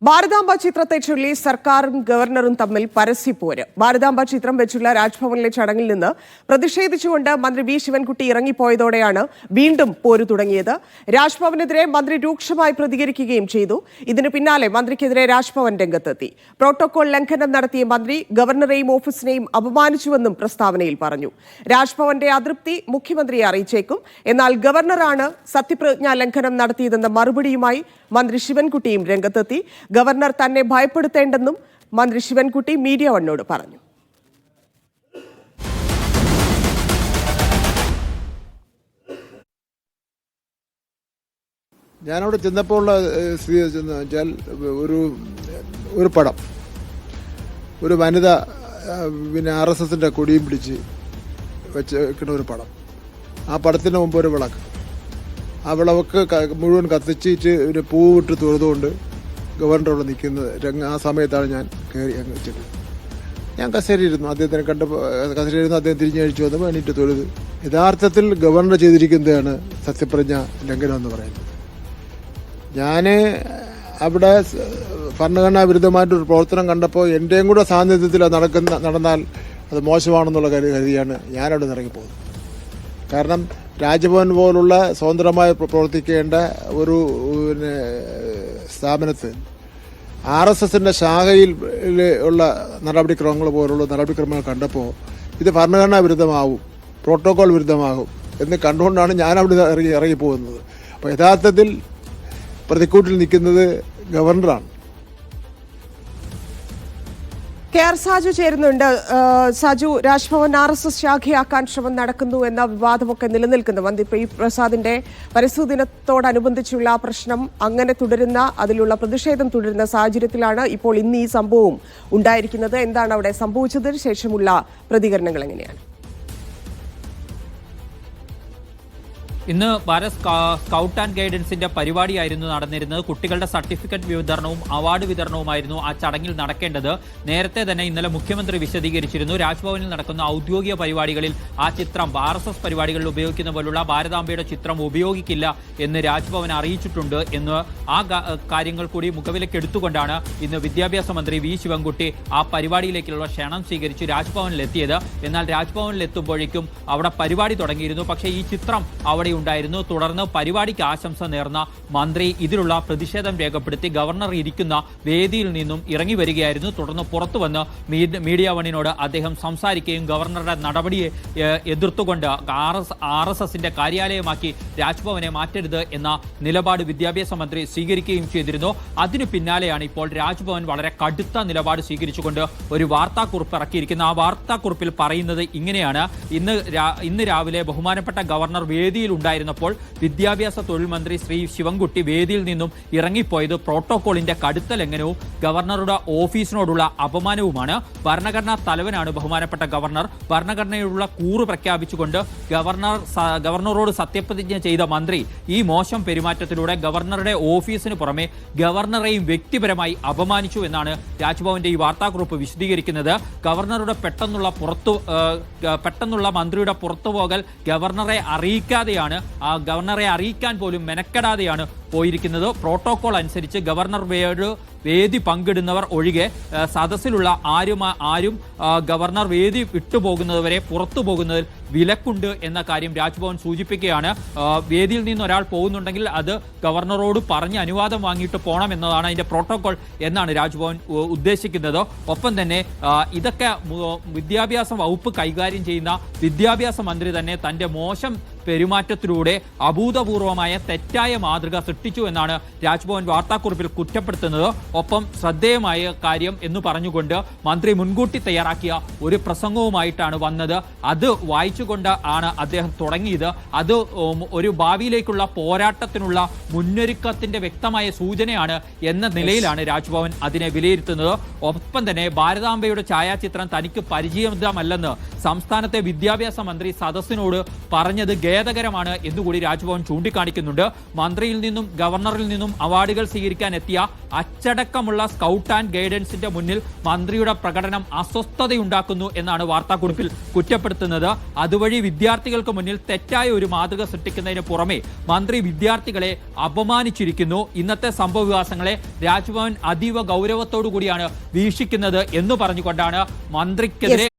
ഭാരതാംബ ചിത്രത്തെ ചൊല്ലി സർക്കാരും ഗവർണറും തമ്മിൽ പരസ്യപ്പോര്. ഭാരതാംബ ചിത്രം വെച്ചുള്ള രാജ്ഭവനിലെ ചടങ്ങിൽ നിന്ന് പ്രതിഷേധിച്ചുകൊണ്ട് മന്ത്രി വി ശിവൻകുട്ടി ഇറങ്ങിപ്പോയതോടെയാണ് വീണ്ടും പോര് തുടങ്ങിയത്. രാജ്ഭവനെതിരെ മന്ത്രി രൂക്ഷമായി പ്രതികരിക്കുകയും ചെയ്തു. ഇതിന് പിന്നാലെ മന്ത്രിക്കെതിരെ രാജ്ഭവൻ രംഗത്തെത്തി. പ്രോട്ടോകോൾ ലംഘനം നടത്തിയ മന്ത്രി ഗവർണറെയും ഓഫീസിനെയും അപമാനിച്ചുവെന്നും പ്രസ്താവനയിൽ പറഞ്ഞു. രാജ്ഭവന്റെ അതൃപ്തി മുഖ്യമന്ത്രിയെ അറിയിച്ചേക്കും. എന്നാൽ ഗവർണറാണ് സത്യപ്രതിജ്ഞാ ലംഘനം നടത്തിയതെന്ന മറുപടിയുമായി മന്ത്രി ശിവൻകുട്ടിയും രംഗത്തെത്തി. ഗവർണർ തന്നെ ഭയപ്പെടുത്തേണ്ടെന്നും മന്ത്രി ശിവൻകുട്ടി മീഡിയ വണ്ണോട് പറഞ്ഞു. ഞാനവിടെ ചെന്നപ്പോൾ സ്ഥിതി വെച്ചാൽ ഒരു പടം, ഒരു വനിത RSSന്റെ കൊടിയും പിടിച്ച് വെക്കുന്ന ഒരു പടം. ആ പടത്തിന് മുമ്പ് ഒരു വിളക്ക്, ആ വിളക്ക് മുഴുവൻ കത്തിച്ചിട്ട് ഒരു പൂവിട്ട് തൊഴുതുകൊണ്ട് ഗവർണർ അവിടെ നിൽക്കുന്നത് ആ സമയത്താണ് ഞാൻ കയറി അങ്ങ് വെച്ചത്. ഞാൻ കസേരയിരുന്നു, അദ്ദേഹത്തിനെ കണ്ടപ്പോൾ കസേരയിരുന്നു. അദ്ദേഹം തിരിഞ്ഞു കഴിച്ചു വന്നപ്പോൾ എണീറ്റ് തൊഴുത്. യഥാർത്ഥത്തിൽ ഗവർണർ ചെയ്തിരിക്കുന്നതാണ് സത്യപ്രതിജ്ഞ ലംഘനം എന്ന് പറയുന്നത്. ഞാൻ അവിടെ ഭരണഘടനാ വിരുദ്ധമായിട്ടൊരു പ്രവർത്തനം കണ്ടപ്പോൾ എൻ്റെയും കൂടെ സാന്നിധ്യത്തിൽ നടന്നാൽ അത് മോശമാണെന്നുള്ള കരുതിയാണ് ഞാനവിടെ നിന്ന് ഇറങ്ങിപ്പോകുന്നത്. കാരണം രാജ്ഭവൻ പോലുള്ള സ്വതന്ത്രമായി പ്രവർത്തിക്കേണ്ട ഒരു സ്ഥാപനത്തിൽ RSSന്റെ ശാഖയിൽ ഉള്ള നടപടിക്രമങ്ങൾ പോലുള്ള നടപടിക്രമങ്ങൾ കണ്ടപ്പോൾ ഇത് ഭരണഘടനാ വിരുദ്ധമാവും, പ്രോട്ടോകോൾ വിരുദ്ധമാകും എന്ന് കണ്ടുകൊണ്ടാണ് ഞാൻ അവിടെ ഇറങ്ങിപ്പോകുന്നത്. അപ്പോൾ യഥാർത്ഥത്തിൽ പ്രതിക്കൂട്ടിൽ നിൽക്കുന്നത് ഗവർണറാണ്. KR സാജു ചേരുന്നുണ്ട്. സാജു, രാജ്ഭവൻ RSS ശാഖയാക്കാൻ ശ്രമം നടക്കുന്നു എന്ന വിവാദമൊക്കെ നിലനിൽക്കുന്നു. മന്ത്രി പി പ്രസാദിന്റെ പരിസ്ഥിതി ദിനത്തോടനുബന്ധിച്ചുള്ള പ്രശ്നം അങ്ങനെ തുടരുന്ന, അതിലുള്ള പ്രതിഷേധം തുടരുന്ന സാഹചര്യത്തിലാണ് ഇപ്പോൾ ഇന്ന് ഈ സംഭവം ഉണ്ടായിരിക്കുന്നത്. എന്താണ് അവിടെ സംഭവിച്ചതിന് ശേഷമുള്ള പ്രതികരണങ്ങൾ എങ്ങനെയാണ്? ഇന്ന് ഭാരത് സ്കൗട്ട് ആൻഡ് ഗൈഡൻസിന്റെ പരിപാടിയായിരുന്നു നടന്നിരുന്നത്. കുട്ടികളുടെ സർട്ടിഫിക്കറ്റ് വിതരണവും അവാർഡ് വിതരണവുമായിരുന്നു ആ ചടങ്ങിൽ നടക്കേണ്ടത്. നേരത്തെ തന്നെ ഇന്നലെ മുഖ്യമന്ത്രി വിശദീകരിച്ചിരുന്നു, രാജ്ഭവനിൽ നടക്കുന്ന ഔദ്യോഗിക പരിപാടികളിൽ ആ ചിത്രം RSS പരിപാടികളിൽ ഉപയോഗിക്കുന്ന പോലുള്ള ഭാരതാംബയുടെ ചിത്രം ഉപയോഗിക്കില്ല എന്ന് രാജ്ഭവൻ അറിയിച്ചിട്ടുണ്ട് എന്ന് ആ കാര്യങ്ങൾ കൂടി മുഖവിലേക്ക് എടുത്തുകൊണ്ടാണ് ഇന്ന് വിദ്യാഭ്യാസ മന്ത്രി വി ശിവൻകുട്ടി ആ പരിപാടിയിലേക്കുള്ള ക്ഷണം സ്വീകരിച്ച് രാജ്ഭവനിലെത്തിയത്. എന്നാൽ രാജ്ഭവനിലെത്തുമ്പോഴേക്കും അവിടെ പരിപാടി തുടങ്ങിയിരുന്നു. പക്ഷേ ഈ ചിത്രം അവിടെ ഉണ്ടായിരുന്നു. തുടർന്ന് പരിപാടിക്ക് ആശംസ നേർന്ന മന്ത്രി ഇതിലുള്ള പ്രതിഷേധം രേഖപ്പെടുത്തി ഗവർണർ ഇരിക്കുന്ന വേദിയിൽ നിന്നും ഇറങ്ങി വരികയായിരുന്നു. തുടർന്ന് പുറത്തു വന്ന് മീഡിയ വണ്ണിനോട് അദ്ദേഹം സംസാരിക്കുകയും ഗവർണറുടെ നടപടിയെ എതിർത്തുകൊണ്ട് RSSന്റെ കാര്യാലയമാക്കി രാജ്ഭവനെ മാറ്റരുത് എന്ന നിലപാട് വിദ്യാഭ്യാസ മന്ത്രി സ്വീകരിക്കുകയും ചെയ്തിരുന്നു. അതിനു പിന്നാലെയാണ് ഇപ്പോൾ രാജ്ഭവൻ വളരെ കടുത്ത നിലപാട് സ്വീകരിച്ചുകൊണ്ട് ഒരു വാർത്താക്കുറിപ്പ് ഇറക്കിയിരിക്കുന്നത്. ആ വാർത്താക്കുറിപ്പിൽ പറയുന്നത് ഇങ്ങനെയാണ്: ഇന്ന് രാവിലെ ബഹുമാനപ്പെട്ട ഗവർണർ വേദിയിൽ ഉണ്ടായിരുന്നപ്പോൾ വിദ്യാഭ്യാസ തൊഴിൽ മന്ത്രി ശ്രീ ശിവൻകുട്ടി വേദിയിൽ നിന്നും ഇറങ്ങിപ്പോയത് പ്രോട്ടോകോളിന്റെ കടുത്ത ലംഘനവും ഗവർണറുടെ ഓഫീസിനോടുള്ള അപമാനവുമാണ്. ഭരണഘടനാ തലവനാണ് ബഹുമാനപ്പെട്ട ഗവർണർ. ഭരണഘടനയോടുള്ള കൂറ് പ്രഖ്യാപിച്ചുകൊണ്ട് ഗവർണറോട് സത്യപ്രതിജ്ഞ ചെയ്ത മന്ത്രി ഈ മോശം പെരുമാറ്റത്തിലൂടെ ഗവർണറുടെ ഓഫീസിന് പുറമെ ഗവർണറെയും വ്യക്തിപരമായി അപമാനിച്ചു എന്നാണ് രാജ്ഭവന്റെ ഈ വാർത്താക്കുറിപ്പ് വിശദീകരിക്കുന്നത്. ഗവർണറുടെ പെട്ടെന്നുള്ള മന്ത്രിയുടെ പുറത്തുപോകൽ ഗവർണറെ അറിയിക്കാതെയാണ്, ആ ഗവർണറെ അറിയിക്കാൻ പോലും മെനക്കെടാതെയാണ് പോയിരിക്കുന്നത്. പ്രോട്ടോകോൾ അനുസരിച്ച് ഗവർണർ വേദി പങ്കിടുന്നവർ ഒഴികെ സദസ്സിലുള്ള ആരും ഗവർണർ വേദി വിട്ടുപോകുന്നതുവരെ പുറത്തു പോകുന്നതിൽ വിലക്കുണ്ട് എന്ന കാര്യം രാജ്ഭവൻ സൂചിപ്പിക്കുകയാണ്. വേദിയിൽ നിന്ന് ഒരാൾ പോകുന്നുണ്ടെങ്കിൽ അത് ഗവർണറോട് പറഞ്ഞ് അനുവാദം വാങ്ങിയിട്ട് പോകണം എന്നതാണ് അതിന്റെ പ്രോട്ടോകോൾ എന്നാണ് രാജ്ഭവൻ ഉദ്ദേശിക്കുന്നത്. ഒപ്പം തന്നെ ഇതൊക്കെ വിദ്യാഭ്യാസ വകുപ്പ് കൈകാര്യം ചെയ്യുന്ന വിദ്യാഭ്യാസ മന്ത്രി തന്നെ തന്റെ മോശം പെരുമാറ്റത്തിലൂടെ അഭൂതപൂർവമായ തെറ്റായ മാതൃക സൃഷ്ടിച്ചു എന്നാണ് രാജ്ഭവൻ വാർത്താക്കുറിപ്പിൽ കുറ്റപ്പെടുത്തുന്നത്. ഒപ്പം ശ്രദ്ധേയമായ കാര്യം എന്ന് പറഞ്ഞുകൊണ്ട് മന്ത്രി മുൻകൂട്ടി തയ്യാറാക്കിയ ഒരു പ്രസംഗവുമായിട്ടാണ് വന്നത്. അത് വായിച്ചുകൊണ്ട് ആണ് അദ്ദേഹം തുടങ്ങിയത്. അത് ഒരു ഭാവിയിലേക്കുള്ള പോരാട്ടത്തിനുള്ള മുന്നൊരുക്കത്തിന്റെ വ്യക്തമായ സൂചനയാണ് എന്ന നിലയിലാണ് രാജ്ഭവൻ അതിനെ വിലയിരുത്തുന്നത്. ഒപ്പം തന്നെ ഭാരതാംബയുടെ ഛായാചിത്രം തനിക്ക് പരിചിതമല്ലെന്ന് സംസ്ഥാനത്തെ വിദ്യാഭ്യാസ മന്ത്രി സദസ്സിനോട് പറഞ്ഞത് ഖേദകരമാണ് എന്നുകൂടി രാജ്ഭവൻ ചൂണ്ടിക്കാണിക്കുന്നുണ്ട്. മന്ത്രിയിൽ നിന്നും ഗവർണറിൽ നിന്നും അവാർഡുകൾ സ്വീകരിക്കാൻ എത്തിയ അച്ചടക്കമുള്ള സ്കൗട്ട് ആൻഡ് ഗൈഡൻസിന്റെ മുന്നിൽ മന്ത്രിയുടെ പ്രകടനം അസ്വസ്ഥതയുണ്ടാക്കുന്നു എന്നാണ് വാർത്താക്കുറിപ്പിൽ കുറ്റപ്പെടുത്തുന്നത്. അതുവഴി വിദ്യാർത്ഥികൾക്ക് മുന്നിൽ തെറ്റായ ഒരു മാതൃക സൃഷ്ടിക്കുന്നതിന് പുറമെ മന്ത്രി വിദ്യാർത്ഥികളെ അപമാനിച്ചിരിക്കുന്നു. ഇന്നത്തെ സംഭവ വികാസങ്ങളെ രാജ്ഭവൻ അതീവ ഗൗരവത്തോടു കൂടിയാണ് വീക്ഷിക്കുന്നത് എന്ന് പറഞ്ഞുകൊണ്ടാണ് മന്ത്രിക്കെതിരെ